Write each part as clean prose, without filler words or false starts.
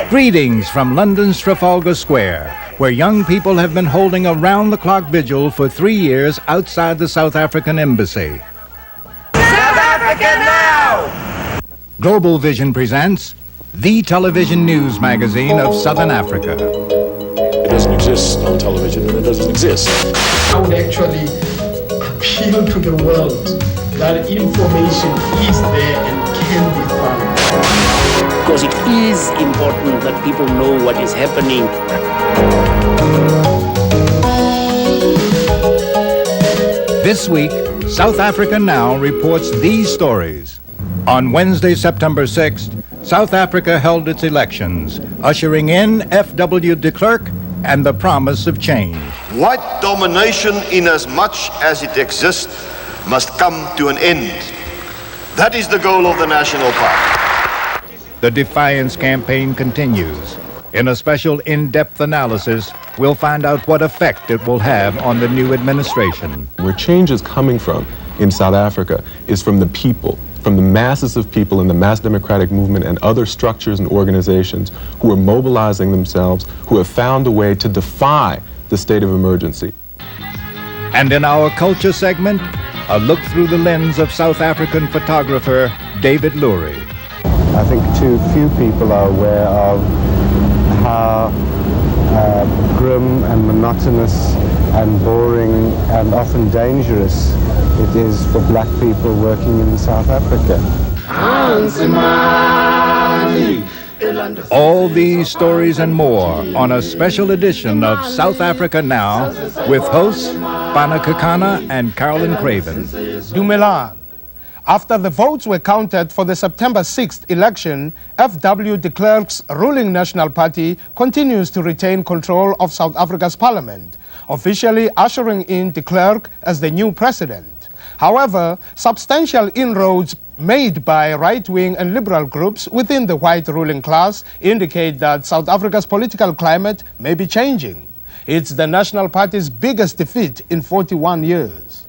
Greetings from London's Trafalgar Square, where young people have been holding a round-the-clock vigil for 3 years outside the South African Embassy. South Africa now! Global Vision presents the television news magazine of Southern Africa. It doesn't exist on television, and it doesn't exist. I would actually appeal to the world that information is there and can be found. Because it is important that people know what is happening. This week, South Africa Now reports these stories. On Wednesday, September 6th, South Africa held its elections, ushering in F.W. de Klerk and the promise of change. White domination, in as much as it exists, must come to an end. That is the goal of the National Party. The defiance campaign continues. In a special in-depth analysis, we'll find out what effect it will have on the new administration. Where change is coming from in South Africa is from the people, from the masses of people in the mass democratic movement and other structures and organizations who are mobilizing themselves, who have found a way to defy the state of emergency. And in our culture segment, a look through the lens of South African photographer David Lurie. I think too few people are aware of how grim and monotonous and boring and often dangerous it is for black people working in South Africa. All these stories and more on a special edition of South Africa Now with hosts Fana, Kekana and Carolyn Craven. Dumelang. After the votes were counted for the September 6th election, F.W. de Klerk's ruling National Party continues to retain control of South Africa's parliament, officially ushering in de Klerk as the new president. However, substantial inroads made by right-wing and liberal groups within the white ruling class indicate that South Africa's political climate may be changing. It's the National Party's biggest defeat in 41 years.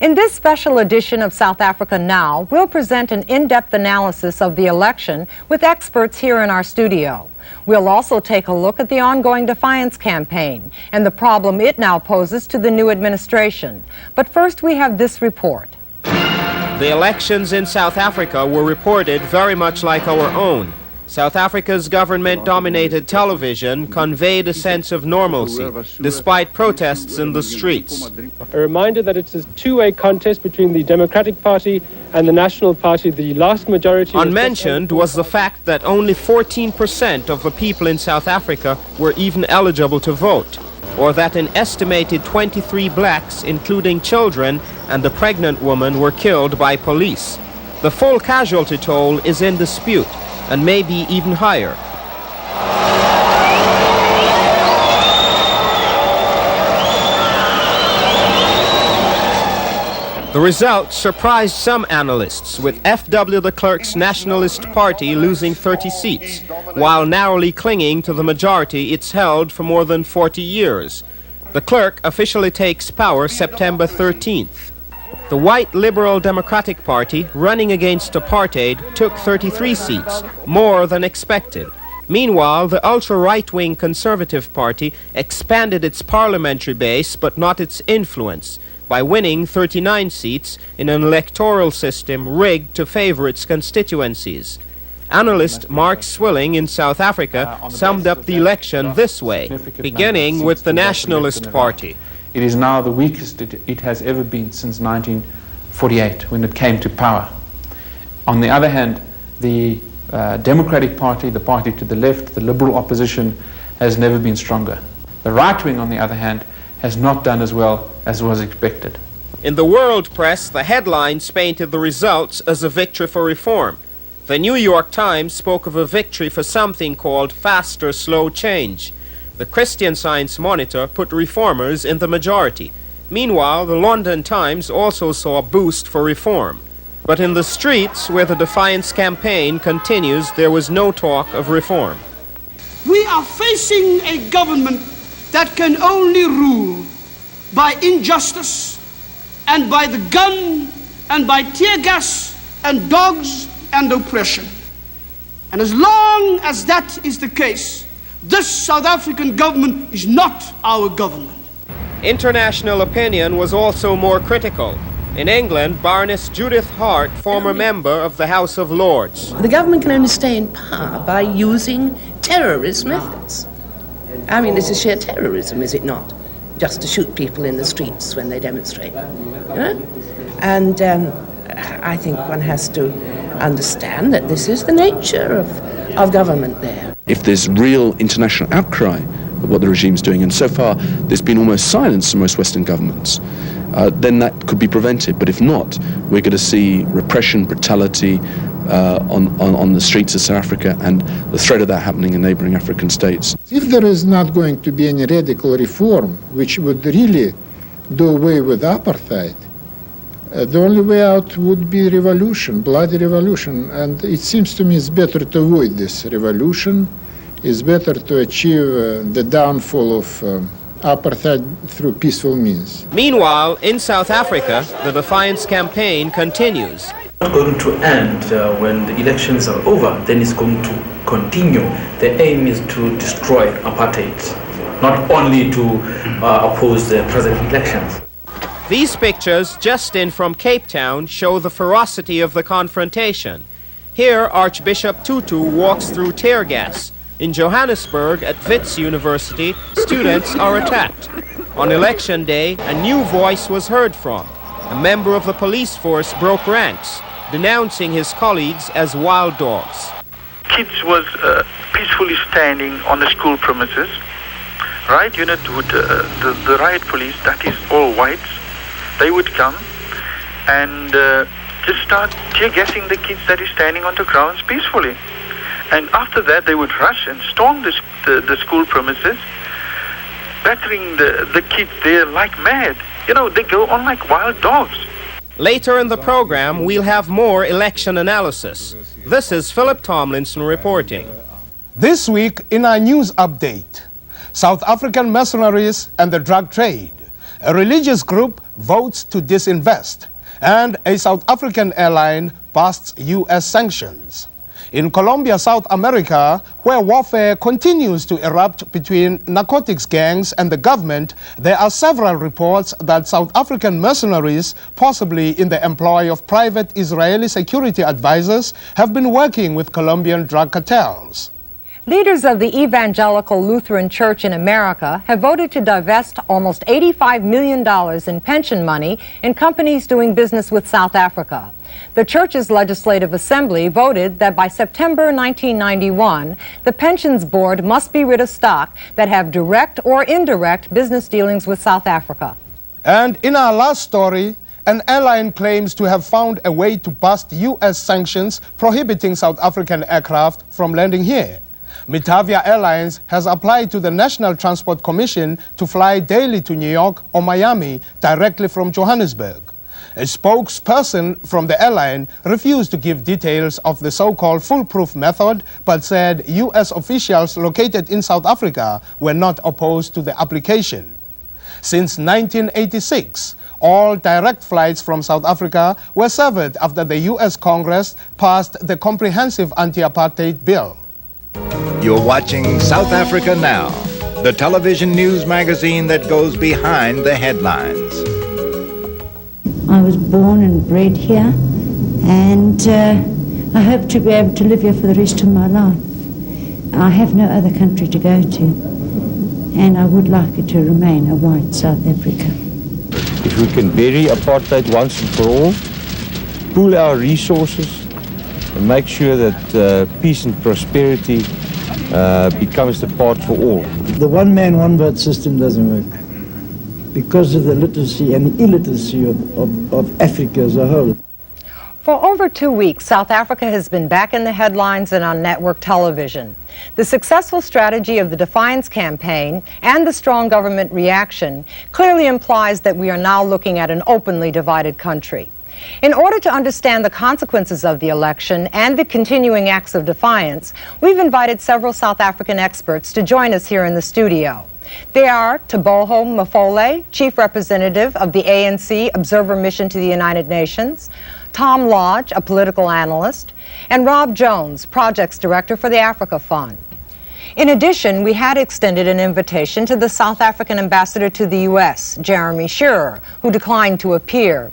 In this special edition of South Africa Now, we'll present an in-depth analysis of the election with experts here in our studio. We'll also take a look at the ongoing defiance campaign and the problem it now poses to the new administration. But first, we have this report. The elections in South Africa were reported very much like our own. South Africa's government-dominated television conveyed a sense of normalcy, despite protests in the streets. A reminder that it's a two-way contest between the Democratic Party and the National Party. The last majority... Unmentioned was the fact that only 14% of the people in South Africa were even eligible to vote, or that an estimated 23 blacks, including children and a pregnant woman, were killed by police. The full casualty toll is in dispute, and maybe even higher. The results surprised some analysts, with F.W. de Klerk's Nationalist Party losing 30 seats, while narrowly clinging to the majority it's held for more than 40 years. De Klerk officially takes power September 13th. The white Liberal Democratic Party, running against apartheid, took 33 seats, more than expected. Meanwhile, the ultra-right-wing Conservative Party expanded its parliamentary base but not its influence, by winning 39 seats in an electoral system rigged to favor its constituencies. Analyst Mark Swilling in South Africa summed up the election this way, beginning with the Nationalist Party. It is now the weakest it has ever been since 1948, when it came to power. On the other hand, the Democratic Party, the party to the left, the liberal opposition, has never been stronger. The right wing, on the other hand, has not done as well as was expected. In the world press, the headlines painted the results as a victory for reform. The New York Times spoke of a victory for something called faster, slow change. The Christian Science Monitor put reformers in the majority. Meanwhile, the London Times also saw a boost for reform. But in the streets, where the defiance campaign continues, there was no talk of reform. We are facing a government that can only rule by injustice and by the gun and by tear gas and dogs and oppression. And as long as that is the case, this South African government is not our government. International opinion was also more critical. In England, Baroness Judith Hart, former member of the House of Lords. The government can only stay in power by using terrorist methods. I mean, this is sheer terrorism, is it not? Just to shoot people in the streets when they demonstrate, you know? And I think one has to understand that this is the nature of government there. If there's real international outcry at what the regime's doing, and so far there's been almost silence from most Western governments, then that could be prevented. But if not, we're going to see repression, brutality on the streets of South Africa, and the threat of that happening in neighboring African states. If there is not going to be any radical reform which would really do away with apartheid, the only way out would be revolution, bloody revolution. And it seems to me it's better to avoid this revolution. It's better to achieve the downfall of apartheid through peaceful means. Meanwhile, in South Africa, the defiance campaign continues. It's not going to end when the elections are over, then it's going to continue. The aim is to destroy apartheid, not only to oppose the present elections. These pictures, just in from Cape Town, show the ferocity of the confrontation. Here, Archbishop Tutu walks through tear gas. In Johannesburg, at Wits University, students are attacked. On election day, a new voice was heard from. A member of the police force broke ranks, denouncing his colleagues as wild dogs. Kids was peacefully standing on the school premises. Riot unit would, the riot police, that is all whites, they would come and just start tear gassing the kids that is standing on the grounds peacefully. And after that, they would rush and storm the school premises, battering the kids there like mad. You know, they go on like wild dogs. Later in the program, we'll have more election analysis. This is Phillip Tomlinson reporting. This week in our news update, South African mercenaries and the drug trade. A religious group votes to disinvest, and a South African airline busts U.S. sanctions. In Colombia, South America, where warfare continues to erupt between narcotics gangs and the government, there are several reports that South African mercenaries, possibly in the employ of private Israeli security advisors, have been working with Colombian drug cartels. Leaders of the Evangelical Lutheran Church in America have voted to divest almost $85 million in pension money in companies doing business with South Africa. The church's legislative assembly voted that by September 1991, the pensions board must be rid of stock that have direct or indirect business dealings with South Africa. And in our last story, an airline claims to have found a way to bust U.S. sanctions prohibiting South African aircraft from landing here. Mitavia Airlines has applied to the National Transport Commission to fly daily to New York or Miami directly from Johannesburg. A spokesperson from the airline refused to give details of the so-called foolproof method, but said U.S. officials located in South Africa were not opposed to the application. Since 1986, all direct flights from South Africa were severed after the U.S. Congress passed the Comprehensive Anti-Apartheid Bill. You're watching South Africa Now, the television news magazine that goes behind the headlines. I was born and bred here, and I hope to be able to live here for the rest of my life. I have no other country to go to, and I would like it to remain a white South Africa. If we can bury apartheid once and for all, pool our resources, and make sure that peace and prosperity becomes the part for all. The one-man, one-vote system doesn't work because of the literacy and the illiteracy of Africa as a whole. For over 2 weeks, South Africa has been back in the headlines and on network television. The successful strategy of the defiance campaign and the strong government reaction clearly implies that we are now looking at an openly divided country. In order to understand the consequences of the election and the continuing acts of defiance, we've invited several South African experts to join us here in the studio. They are Teboho Mafole, Chief Representative of the ANC Observer Mission to the United Nations, Tom Lodge, a political analyst, and Rob Jones, Projects Director for the Africa Fund. In addition, we had extended an invitation to the South African ambassador to the U.S., Jeremy Shearer, who declined to appear.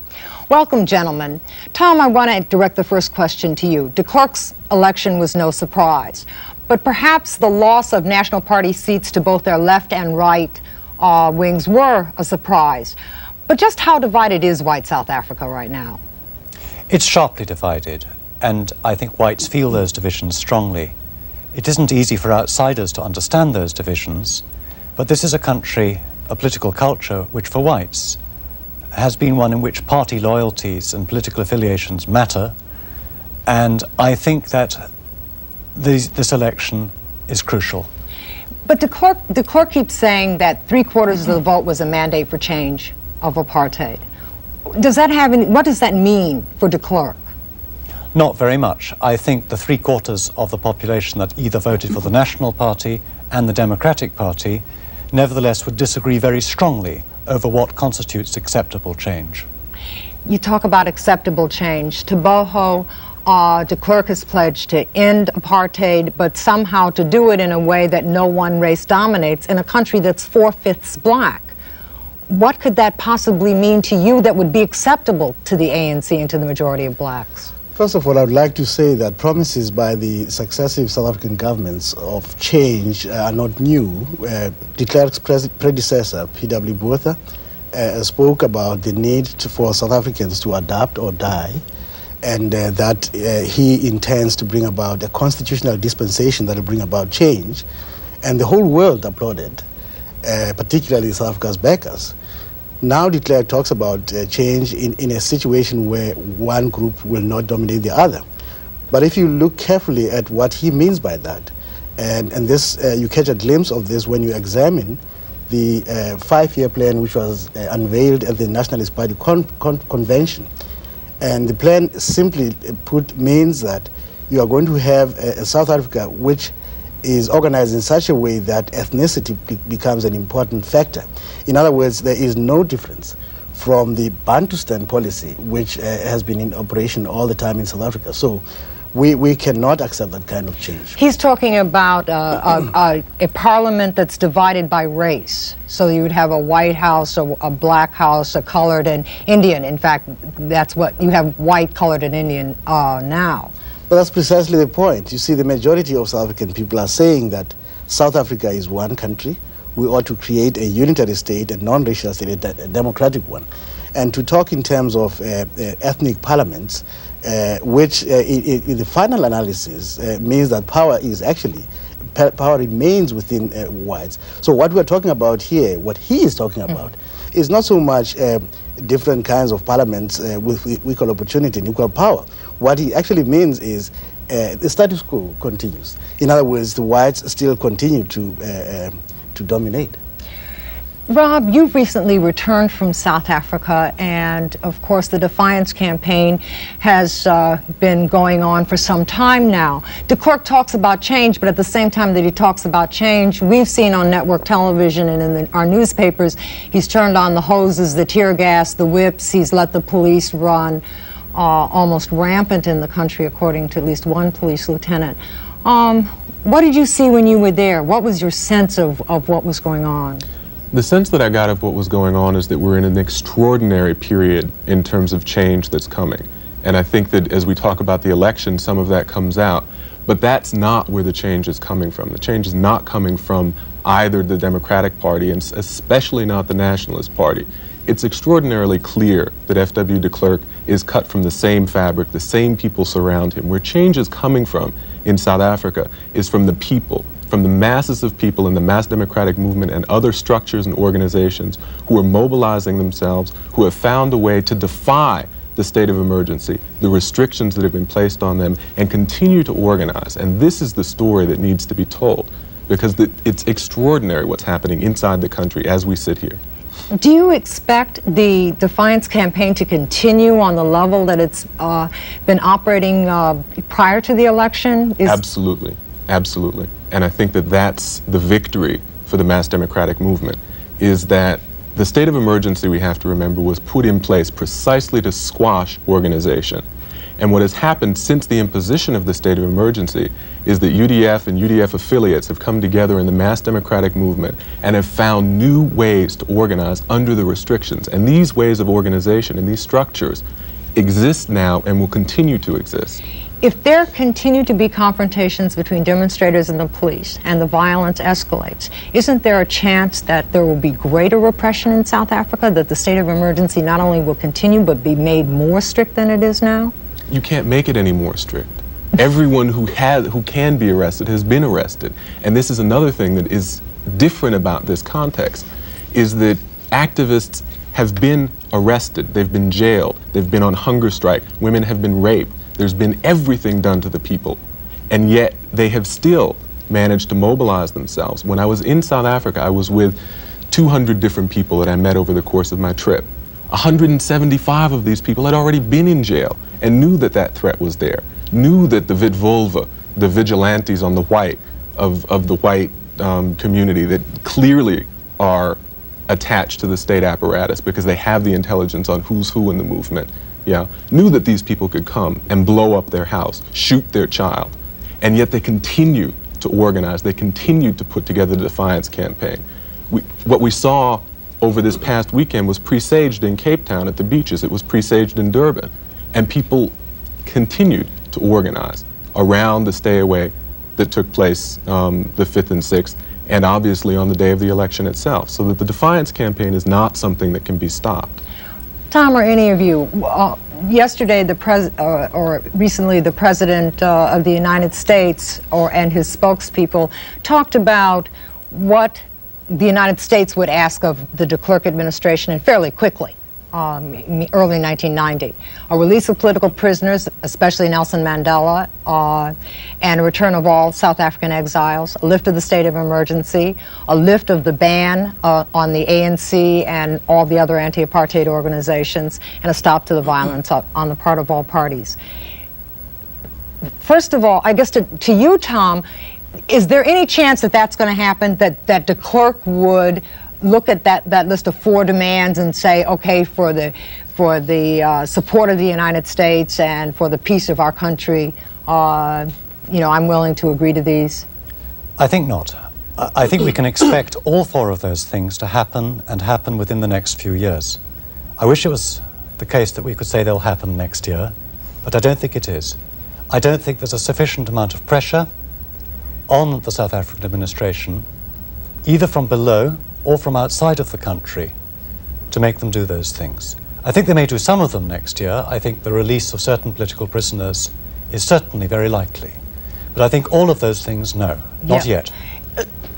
Welcome, gentlemen. Tom, I want to direct the first question to you. De Klerk's election was no surprise, but perhaps the loss of National Party seats to both their left and right wings were a surprise. But just how divided is white South Africa right now? It's sharply divided, and I think whites feel those divisions strongly. It isn't easy for outsiders to understand those divisions, but this is a country, a political culture, which for whites has been one in which party loyalties and political affiliations matter, and I think that this election is crucial. But de Klerk keeps saying that 3/4 of the vote was a mandate for change of apartheid. Does that have any, what does that mean for de Klerk? Not very much. I think the 3/4 of the population that either voted for the National Party and the Democratic Party nevertheless would disagree very strongly over what constitutes acceptable change. You talk about acceptable change. Teboho, de Klerk has pledged to end apartheid, but somehow to do it in a way that no one race dominates in a country that's 4/5 black. What could that possibly mean to you that would be acceptable to the ANC and to the majority of blacks? First of all, I would like to say that promises by the successive South African governments of change are not new. De Klerk's predecessor, P.W. Botha, spoke about the need for South Africans to adapt or die, and that he intends to bring about a constitutional dispensation that will bring about change. And the whole world applauded, particularly South Africa's backers. Now de Klerk talks about change in a situation where one group will not dominate the other. But if you look carefully at what he means by that, and this you catch a glimpse of this when you examine the 5-year plan which was unveiled at the Nationalist Party convention. And the plan simply put means that you are going to have a South Africa which is organized in such a way that ethnicity becomes an important factor. In other words, there is no difference from the Bantustan policy, which has been in operation all the time in South Africa. So we cannot accept that kind of change. He's talking about a parliament that's divided by race. So you would have a white house, a black house, a colored and Indian. In fact, that's what you have, white, colored and Indian now. But that's precisely the point. You see, the majority of South African people are saying that South Africa is one country. We ought to create a unitary state, a non-racial state, a democratic one. And to talk in terms of ethnic parliaments, which in the final analysis means that power remains within whites. So what we're talking about here, what he is talking about, is not so much different kinds of parliaments with equal opportunity and equal power. What he actually means is the status quo continues. In other words, the whites still continue to dominate. Rob, you've recently returned from South Africa, and of course the Defiance campaign has been going on for some time now. De Klerk talks about change, but at the same time that he talks about change, we've seen on network television and in our newspapers, he's turned on the hoses, the tear gas, the whips, he's let the police run almost rampant in the country, according to at least one police lieutenant. What did you see when you were there? What was your sense of what was going on? The sense that I got of what was going on is that we're in an extraordinary period in terms of change that's coming. And I think that as we talk about the election, some of that comes out. But that's not where the change is coming from. The change is not coming from either the Democratic Party, and especially not the Nationalist Party. It's extraordinarily clear that F.W. de Klerk is cut from the same fabric, the same people surround him. Where change is coming from in South Africa is from the people, from the masses of people in the mass democratic movement and other structures and organizations who are mobilizing themselves, who have found a way to defy the state of emergency, the restrictions that have been placed on them, and continue to organize. And this is the story that needs to be told, because it's extraordinary what's happening inside the country as we sit here. Do you expect the Defiance campaign to continue on the level that it's been operating prior to the election? Absolutely, absolutely. And I think that that's the victory for the mass democratic movement is that the state of emergency, we have to remember, was put in place precisely to squash organization. And what has happened since the imposition of the state of emergency is that UDF and UDF affiliates have come together in the mass democratic movement and have found new ways to organize under the restrictions. And these ways of organization and these structures exist now and will continue to exist. If there continue to be confrontations between demonstrators and the police and the violence escalates, isn't there a chance that there will be greater repression in South Africa, that the state of emergency not only will continue but be made more strict than it is now? You can't make it any more strict. Everyone who can be arrested has been arrested. And this is another thing that is different about this context, is that activists have been arrested, they've been jailed, they've been on hunger strike, women have been raped, there's been everything done to the people, and yet they have still managed to mobilize themselves. When I was in South Africa, I was with 200 different people that I met over the course of my trip. 175 of these people had already been in jail and knew that that threat was there, knew that the Witvolve, the vigilantes on the white, of the white community that clearly are attached to the state apparatus because they have the intelligence on who's who in the movement, knew that these people could come and blow up their house, shoot their child, and yet they continue to organize, they continue to put together the defiance campaign. What we saw over this past weekend was presaged in Cape Town at the beaches, it was presaged in Durban, and people continued to organize around the stay away that took place the 5th and 6th, and obviously on the day of the election itself, so that the defiance campaign is not something that can be stopped. Tom, or any of you, yesterday or recently the President of the United States and his spokespeople talked about what the United States would ask of the de Klerk administration, and fairly quickly, early 1990. A release of political prisoners, especially Nelson Mandela, and a return of all South African exiles, a lift of the state of emergency, a lift of the ban on the ANC and all the other anti-apartheid organizations, and a stop to the violence on the part of all parties. First of all, I guess to you, Tom, is there any chance that that's going to happen, that de Klerk would look at that list of 4 demands and say, okay, for the support of the United States and for the peace of our country, I'm willing to agree to these? I think not. I think we can expect all 4 of those things to happen, and happen within the next few years. I wish it was the case that we could say they'll happen next year, but I don't think it is. I don't think there's a sufficient amount of pressure on the South African administration, either from below or from outside of the country, to make them do those things. I think they may do some of them next year. I think the release of certain political prisoners is certainly very likely. But I think all of those things, no, not yet.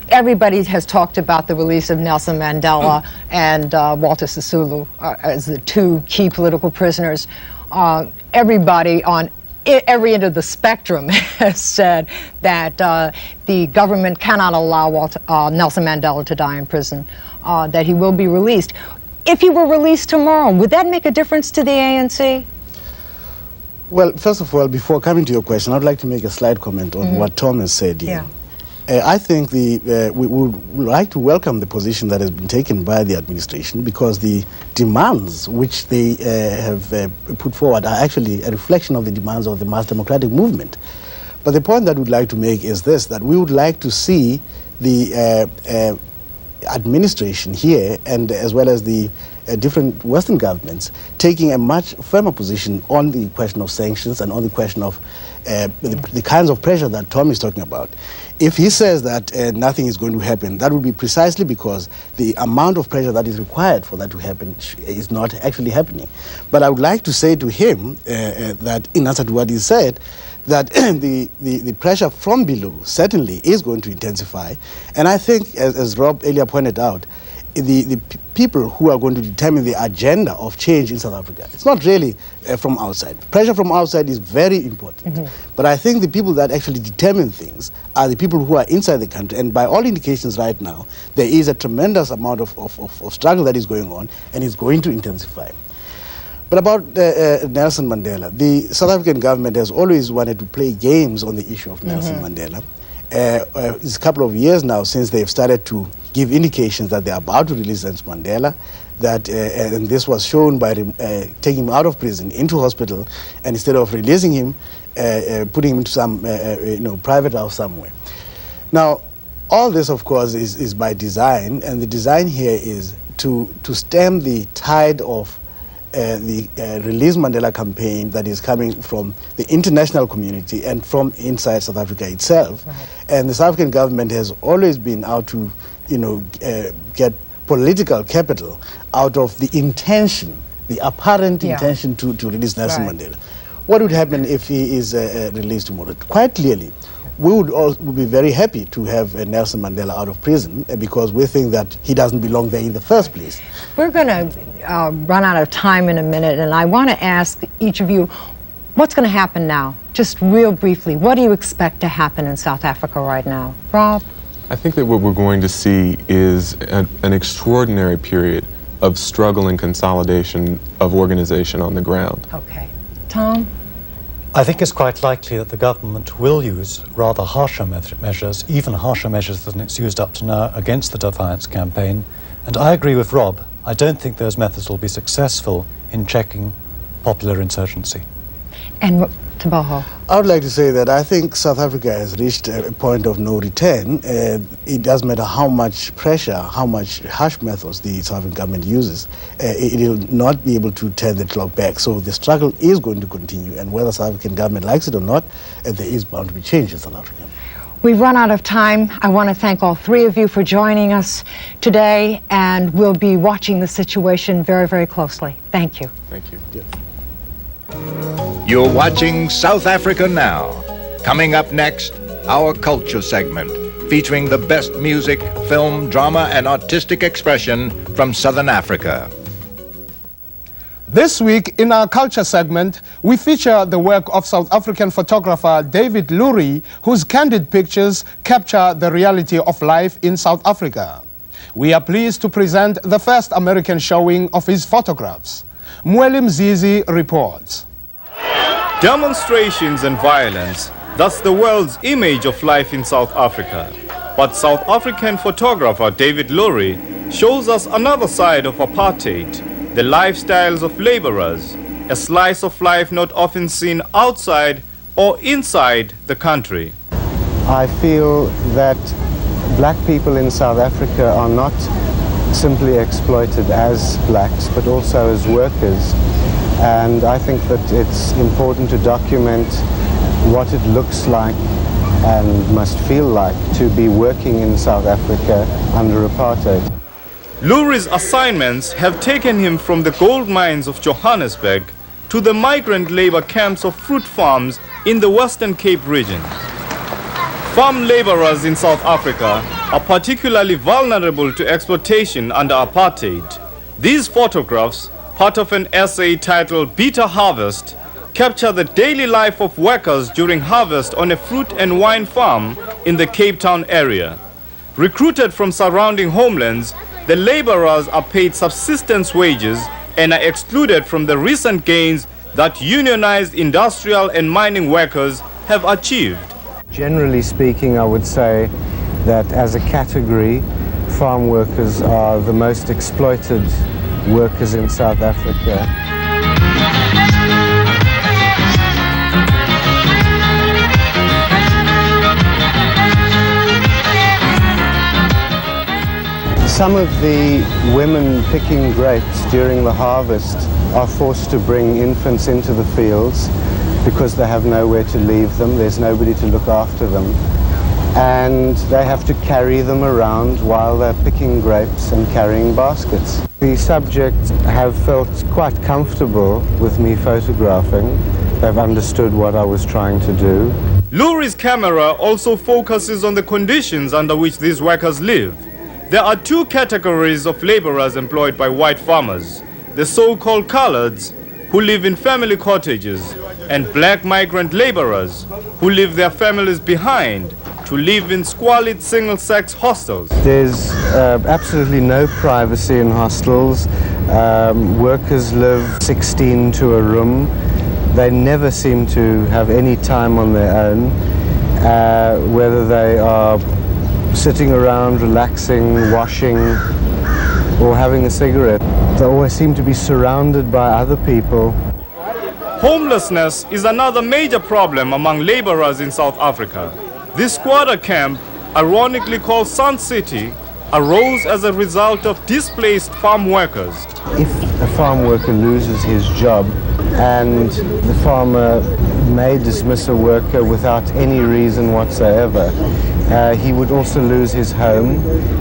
Everybody has talked about the release of Nelson Mandela and Walter Sisulu as the 2 key political prisoners. Everybody on every end of the spectrum has said that the government cannot allow Nelson Mandela to die in prison, that he will be released. If he were released tomorrow, would that make a difference to the ANC? Well, first of all, before coming to your question, I'd like to make a slight comment on what Tom has said here. I think we would like to welcome the position that has been taken by the administration, because the demands which they have put forward are actually a reflection of the demands of the mass democratic movement. But the point that we'd like to make is this, that we would like to see the administration here, and as well as the different Western governments, taking a much firmer position on the question of sanctions and on the question of the kinds of pressure that Tom is talking about. If he says that nothing is going to happen, that would be precisely because the amount of pressure that is required for that to happen is not actually happening. But I would like to say to him that, in answer to what he said, that the pressure from below certainly is going to intensify. And I think, as Rob earlier pointed out, the people who are going to determine the agenda of change in South Africa, it's not really from outside. Pressure from outside is very important. But I think the people that actually determine things are the people who are inside the country. And by all indications right now, there is a tremendous amount of struggle that is going on, and it's going to intensify. But about Nelson Mandela, the South African government has always wanted to play games on the issue of Nelson Mandela. It's a couple of years now since they've started to give indications that they're about to release Nelson Mandela, that, and this was shown by taking him out of prison into hospital, and instead of releasing him, putting him into some private house somewhere. Now, all this, of course, is by design, and the design here is to stem the tide of the Release Mandela campaign that is coming from the international community and from inside South Africa itself. Right. And the South African government has always been out to, get political capital out of the intention, the apparent intention to release Nelson Mandela. What would happen if he is released tomorrow? Quite clearly, we would be very happy to have Nelson Mandela out of prison because we think that he doesn't belong there in the first place. We're going to run out of time in a minute, and I want to ask each of you, what's going to happen now? Just real briefly, what do you expect to happen in South Africa right now? Rob? I think that what we're going to see is an extraordinary period of struggle and consolidation of organization on the ground. Okay. Tom? I think it's quite likely that the government will use rather harsher measures, even harsher measures than it's used up to now against the defiance campaign. And I agree with Rob. I don't think those methods will be successful in checking popular insurgency. And Tabaho? I would like to say that I think South Africa has reached a point of no return. It doesn't matter how much pressure, how much harsh methods the South African government uses, it will not be able to turn the clock back. So the struggle is going to continue, and whether the South African government likes it or not, there is bound to be change in South Africa. We've run out of time. I want to thank all three of you for joining us today, and we'll be watching the situation very, very closely. Thank you. Thank you. Yeah. You're watching South Africa Now. Coming up next, our culture segment, featuring the best music, film, drama, and artistic expression from Southern Africa. This week, in our culture segment, we feature the work of South African photographer David Lurie, whose candid pictures capture the reality of life in South Africa. We are pleased to present the first American showing of his photographs. Mweli Mzizi reports. Demonstrations and violence, that's the world's image of life in South Africa. But South African photographer David Lurie shows us another side of apartheid, the lifestyles of laborers, a slice of life not often seen outside or inside the country. I feel that black people in South Africa are not simply exploited as blacks, but also as workers. And I think that it's important to document what it looks like and must feel like to be working in South Africa under apartheid. Lurie's assignments have taken him from the gold mines of Johannesburg to the migrant labor camps of fruit farms in the Western Cape region. Farm laborers in South Africa are particularly vulnerable to exploitation under apartheid. These photographs, part of an essay titled Bitter Harvest, capture the daily life of workers during harvest on a fruit and wine farm in the Cape Town area. Recruited from surrounding homelands, the laborers are paid subsistence wages and are excluded from the recent gains that unionized industrial and mining workers have achieved. Generally speaking, I would say that as a category, farm workers are the most exploited workers in South Africa. Some of the women picking grapes during the harvest are forced to bring infants into the fields because they have nowhere to leave them, there's nobody to look after them. And they have to carry them around while they're picking grapes and carrying baskets. The subjects have felt quite comfortable with me photographing. They've understood what I was trying to do. Lurie's camera also focuses on the conditions under which these workers live. There are two categories of laborers employed by white farmers: the so-called coloreds, who live in family cottages, and black migrant laborers, who leave their families behind to live in squalid single-sex hostels. There's absolutely no privacy in hostels. Workers live 16 to a room. They never seem to have any time on their own, whether they are sitting around, relaxing, washing, or having a cigarette. They always seem to be surrounded by other people. Homelessness is another major problem among laborers in South Africa. This squatter camp, ironically called Sun City, arose as a result of displaced farm workers. If a farm worker loses his job and the farmer may dismiss a worker without any reason whatsoever, he would also lose his home,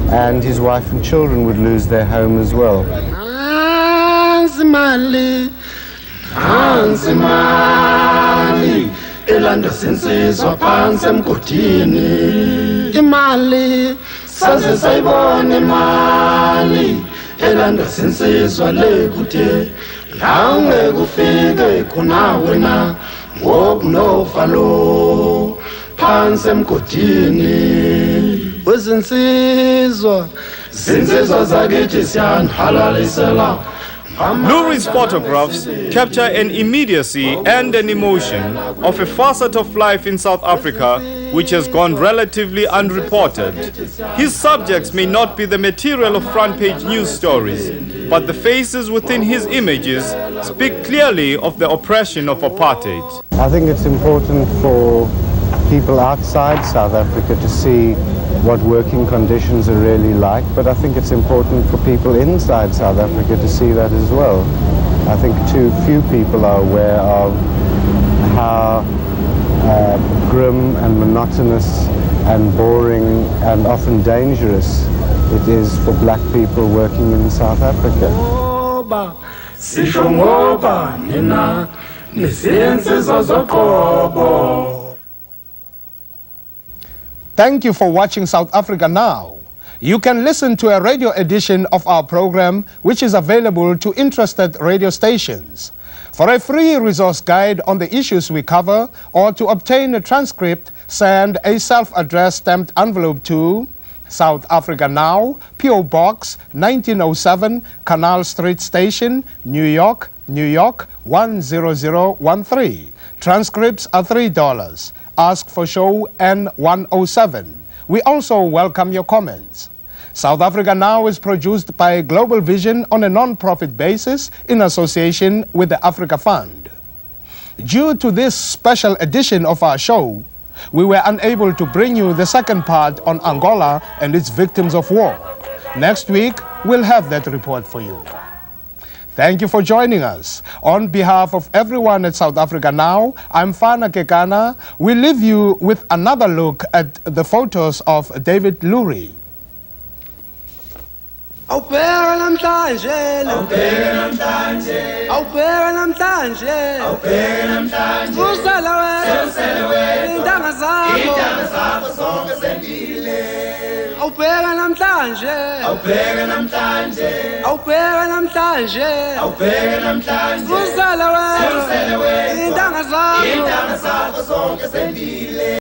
and his wife and children would lose their home as well. Saze sayibona imali elanda sinsizwa lekude la ungeke ufike khona wena ngokunofalo phansi emgodini wezinsizwa zinsizwa zakithi siyanhalalisela. Lurie's photographs capture an immediacy and an emotion of a facet of life in South Africa which has gone relatively unreported. His subjects may not be the material of front-page news stories, but the faces within his images speak clearly of the oppression of apartheid. I think it's important for people outside South Africa to see what working conditions are really like, but I think it's important for people inside South Africa to see that as well. I think too few people are aware of how grim and monotonous and boring and often dangerous it is for black people working in South Africa. Thank you for watching South Africa Now. You can listen to a radio edition of our program, which is available to interested radio stations. For a free resource guide on the issues we cover, or to obtain a transcript, send a self-addressed stamped envelope to South Africa Now, P.O. Box 1907, Canal Street Station, New York, New York 10013. Transcripts are $3. Ask for show N107. We also welcome your comments. South Africa Now is produced by Global Vision on a non-profit basis in association with the Africa Fund. Due to this special edition of our show, we were unable to bring you the second part on Angola and its victims of war. Next week, we'll have that report for you. Thank you for joining us. On behalf of everyone at South Africa Now, I'm Fana Kekana. We leave you with another look at the photos of David Lurie. Awubheka namhlanje, awubheka namhlanje, awubheka namhlanje, awubheka namhlanje. Usala wena, intanga zakho zonke sendile. Awubheka namhlanje, awubheka namhlanje, awubheka namhlanje, awubheka namhlanje. Usala wena, intanga zakho zonke sendile.